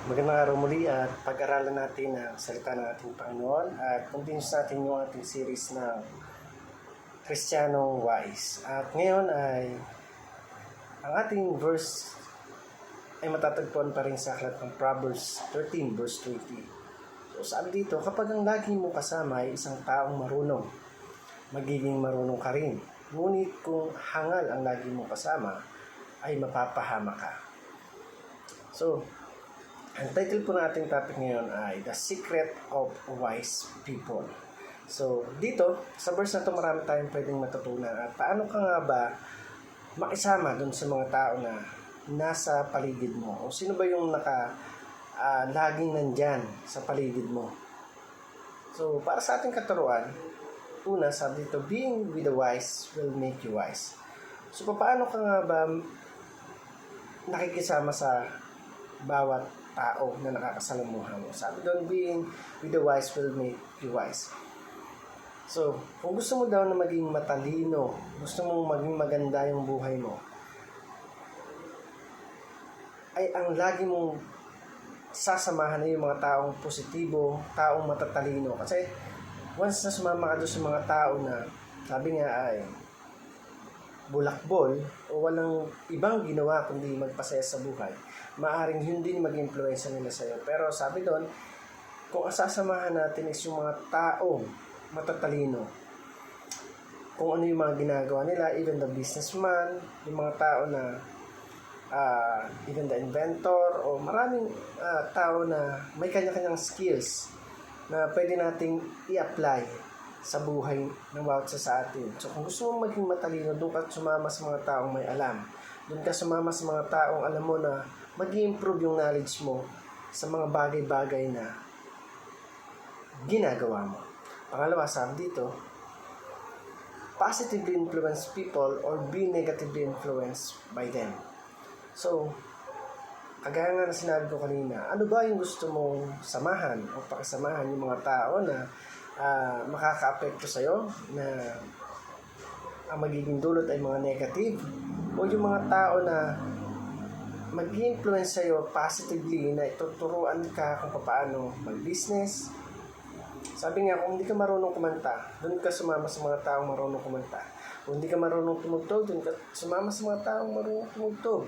Magandang araw muli at pag-aralan natin ang salita ng ating Panginoon at continuous natin yung ating series ng Kristiyanong Wais. At ngayon ay ang ating verse ay matatagpuan pa rin sa aklat ng Proverbs 13 verse 20. So sabi dito, kapag ang lagi mo kasama ay isang taong marunong, magiging marunong ka rin. Ngunit kung hangal ang lagi mo kasama, ay mapapahama ka. So, ang title po ng ating topic ngayon ay The Secret of Wise People. So, dito, sa verse na ito marami tayong pwedeng matutunan. At paano ka nga ba makisama dun sa mga tao na nasa paligid mo? O sino ba yung laging nandyan sa paligid mo? So, para sa ating katuruan, una, sabi dito, being with the wise will make you wise. So, paano ka nga ba nakikisama sa bawat tao na nakakasalamuha mo? Sabi doon, being with the wise will make you wise. So, kung gusto mo daw na maging matalino, gusto mong maging maganda yung buhay mo, ay ang lagi mong sasamahan na yung mga taong positibo, taong matatalino. Kasi, once na sumama ka doon sa mga tao na, sabi nga ay, bulakbol o walang ibang ginawa kundi magpasaya sa buhay, maaring yun din mag-influensya nila sa'yo. Pero sabi doon, kung asasamahan natin is yung mga taong matatalino, kung ano yung mga ginagawa nila, even the businessman, yung mga tao na even the inventor, o maraming tao na may kanya-kanyang skills na pwede nating i-apply sa buhay ng bawat isa sa atin. So kung gusto mong maging matalino, doon ka sumama sa mga taong may alam. Doon ka sumama sa mga taong alam mo na mag-i-improve yung knowledge mo sa mga bagay-bagay na ginagawa mo. Pangalawa, sabi dito, positively influence people or be negatively influenced by them. So, kagaya nga na sinabi ko kanina, ano ba yung gusto mong samahan o pakisamahan yung mga tao na makaka-apekto sa'yo, na ang magiging dulot ay mga negative, o yung mga tao na mag-influence sa'yo positively, na ituturuan ka kung paano mag-business. Sabi nga, kung hindi ka marunong kumanta, doon ka sumama sa mga taong marunong kumanta. Kung hindi ka marunong tumugtog, doon ka sumama sa mga taong marunong tumugtog.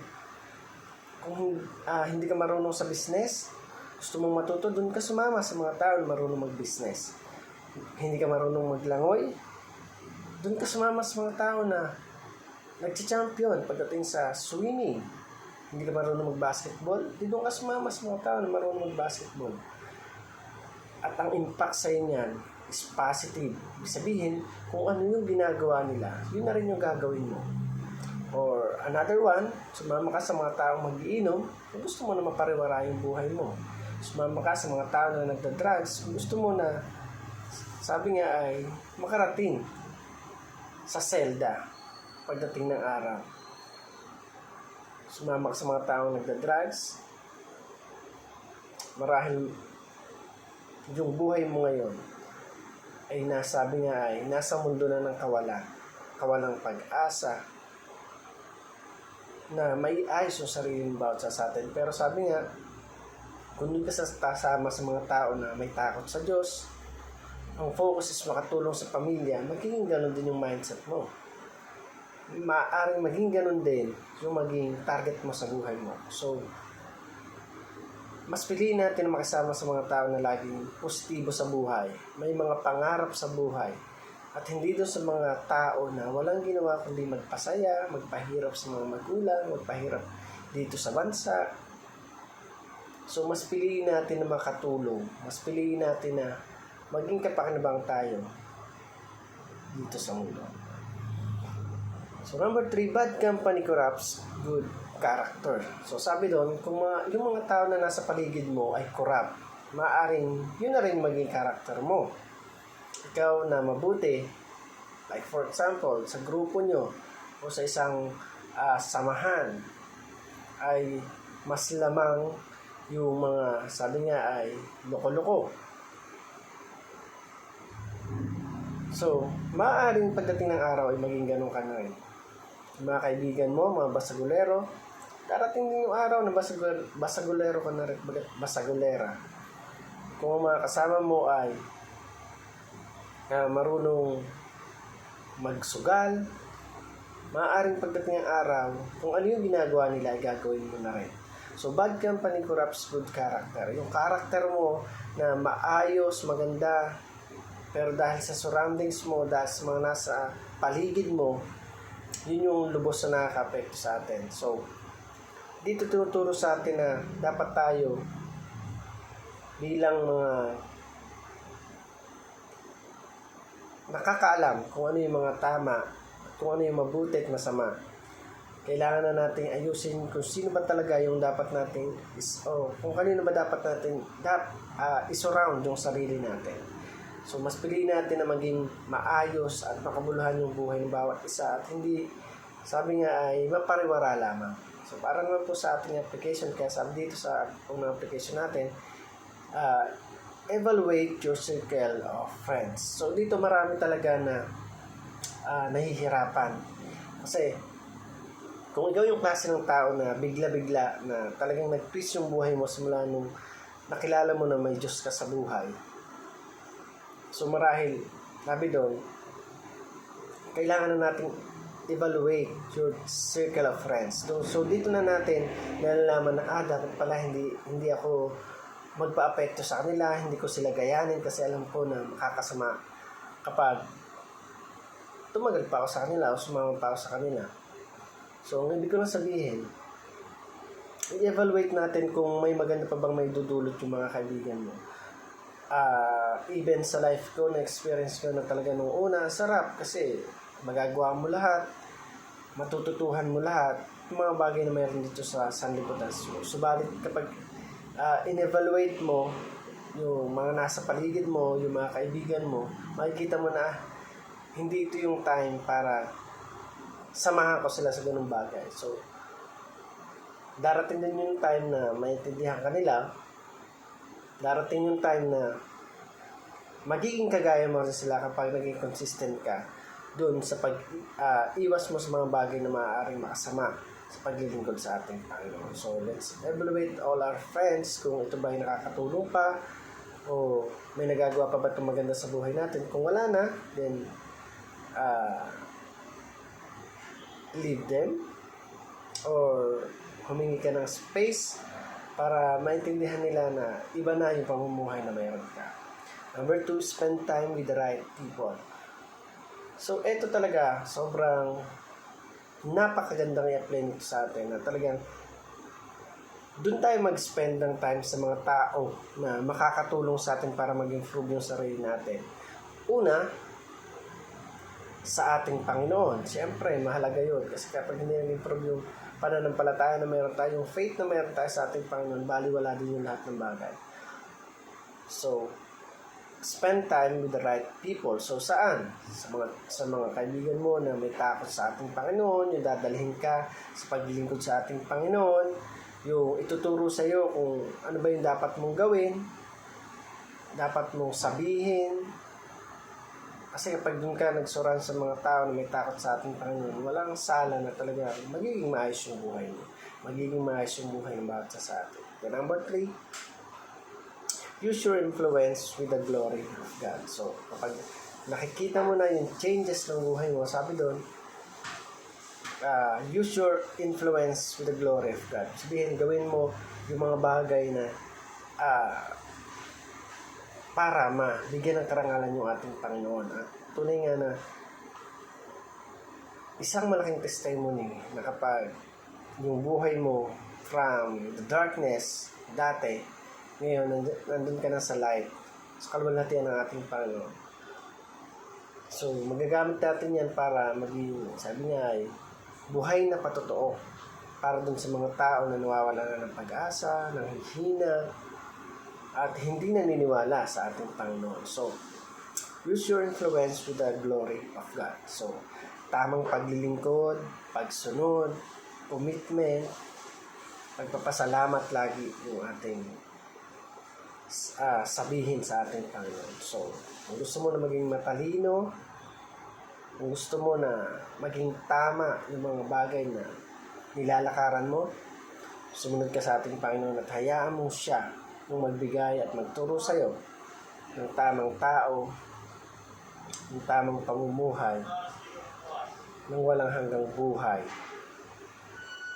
Kung hindi ka marunong sa business, gusto mong matuto, doon ka sumama sa mga tao na marunong mag-business. Hindi ka marunong maglangoy, doon ka sumama sa mga tao na nag-champion pagdating sa swimming. Hindi ka marunong mag-basketball, doon ka sumama sa mga tao na marunong mag-basketball. At ang impact sa inyan is positive. Ibig sabihin, kung ano yung ginagawa nila, yun na rin yung gagawin mo. Or another one, sumama ka sa mga taong mag-iinom, kung gusto mo na mapariwara yung buhay mo. Sumama ka sa mga tao na nagda-drugs, kung gusto mo na, sabi nga ay, makarating sa selda pagdating ng araw. Sumama ka sa mga taong nagda-drugs, marahil yung buhay mo ngayon ay nasabi nga ay nasa mundo na ng kawalang pag-asa, na may ayos yung sariling bawat sa atin. Pero sabi nga, kung hindi ka sasama sa mga tao na may takot sa Diyos, ang focus is makatulong sa pamilya, magiging ganun din yung mindset mo. Maaaring maging ganun din yung maging target mo sa buhay mo. So, mas piliin natin na makasama sa mga tao na laging positibo sa buhay, may mga pangarap sa buhay, at hindi doon sa mga tao na walang ginawa kundi magpasaya, magpahirap sa mga magulang, magpahirap dito sa bansa. So, mas piliin natin na makatulong. Mas piliin natin na maging kapakinabang tayo dito sa mundo. So, number 3, bad company corrupts good character. So, sabi doon, kung yung mga tao na nasa paligid mo ay corrupt, maaaring yun na rin maging character mo. Ikaw na mabuti, like for example, sa grupo nyo o sa isang samahan, ay mas lamang yung mga, sabi nga ay, loko-loko. So, maaaring pagdating ng araw ay maging ganun ka na rin. Mga kaibigan mo, mga basagulero, darating din yung araw na basagulero ka na rin, basagulera. Kung ang mga kasama mo ay marunong magsugal, maaaring pagdating ng araw, kung ano yung ginagawa nila, gagawin mo na rin. So, bad company corrupts good character. Yung character mo na maayos, maganda, pero dahil sa surroundings mo, dahil sa mga nasa paligid mo, yun yung lubos na nakaka-apekto sa atin. So, dito tinuturo sa atin na dapat tayo bilang mga nakakaalam kung ano yung mga tama, kung ano yung mabuti at masama. Kailangan na nating ayusin kung sino ba talaga yung dapat nating kung kanino ba dapat nating isurround yung sarili natin. So, mas piliin natin na maging maayos at makabuluhan yung buhay ng bawat isa at hindi, sabi nga ay mapariwara lamang. So, para naman po sa ating application, kaya sabi dito sa unang application natin, evaluate your circle of friends. So, dito marami talaga na nahihirapan. Kasi, kung ikaw yung klase ng tao na bigla-bigla na talagang nag-twist yung buhay mo simula nung nakilala mo na may Diyos ka sa buhay. So marahil, sabi doon, kailangan na natin evaluate your circle of friends. So dito na natin nalalaman na dapat pala hindi ako magpa-apekto sa kanila, hindi ko sila gayanin kasi alam ko na makakasama kapag tumagal pa ako sa kanila o sumama pa ako sa kanila. So, ang ibig ko lang sabihin, i-evaluate natin kung may maganda pa bang may dudulot yung mga kaibigan mo. Even sa life ko, na-experience ko na talaga nung una, sarap kasi magagawa mo lahat, matututuhan mo lahat, yung mga bagay na mayroon dito sa sanlibutan. Subalit kapag in-evaluate mo yung mga nasa paligid mo, yung mga kaibigan mo, makikita mo na hindi ito yung time para samahan ko sila sa ganung bagay. So, darating din yung time na maintindihan ka nila. Darating yung time na magiging kagaya mo rin sila kapag naging consistent ka doon sa iwas mo sa mga bagay na maaaring makasama sa paglilingkod sa ating Panginoon. So, let's evaluate all our friends kung ito ba ay nakakatulong pa o may nagagawa pa ba itong maganda sa buhay natin. Kung wala na, then leave them or humingi ka ng space para maintindihan nila na iba na yung pamumuhay na mayroon ka. Number 2, spend time with the right people. So, ito talaga, sobrang napakagandang i-apply nito sa atin na talagang doon tayo mag-spend ng time sa mga tao na makakatulong sa atin para mag-improve yung sarili natin. Una, sa ating Panginoon. Siyempre, mahalaga yun. Kasi kapag hindi nag-improve yung pananampalataya na mayroon tayo, yung faith na mayroon tayo sa ating Panginoon, baliwala din yung lahat ng bagay. So, spend time with the right people. So, saan? Sa mga kaibigan mo na may takot sa ating Panginoon, yung dadalhin ka sa paglilingkod sa ating Panginoon, yung ituturo sa iyo kung ano ba yung dapat mong gawin, dapat mong sabihin. Kasi kapag doon ka nagsuran sa mga tao na may takot sa ating Panginoon, walang sala na talaga magiging maayos yung buhay mo. Magiging maayos yung buhay ng bawat sa atin. And number 3, use your influence with the glory of God. So, kapag nakikita mo na yung changes ng buhay mo, sabi doon, use your influence with the glory of God. Sabihin, gawin mo yung mga bagay na para mabigyan ng karangalan yung ating Panginoon. At tunay nga na isang malaking testimony na kapag yung buhay mo from the darkness dati, ngayon nandun ka na sa light, sa kaluwalhatian ng ating Panginoon. So, magagamit natin yan para maging, sabi niya ay, buhay na patotoo para dun sa mga tao na nawawala na ng pag-asa, ng hihina, at hindi naniniwala sa ating Panginoon. So, use your influence with the glory of God. So, tamang paglilingkod, pagsunod, commitment, pagpapasalamat lagi yung ating sabihin sa ating Panginoon. So, kung gusto mo na maging matalino, kung gusto mo na maging tama yung mga bagay na nilalakaran mo, Sumunod ka sa ating Panginoon at hayaan mong siya yung magbigay at magturo sa'yo ng tamang tao, ng tamang pamumuhay, ng walang hanggang buhay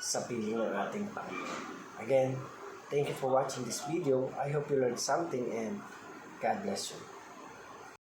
sa piling ng ating Panginoon. Again, thank you for watching this video. I hope you learned something and God bless you.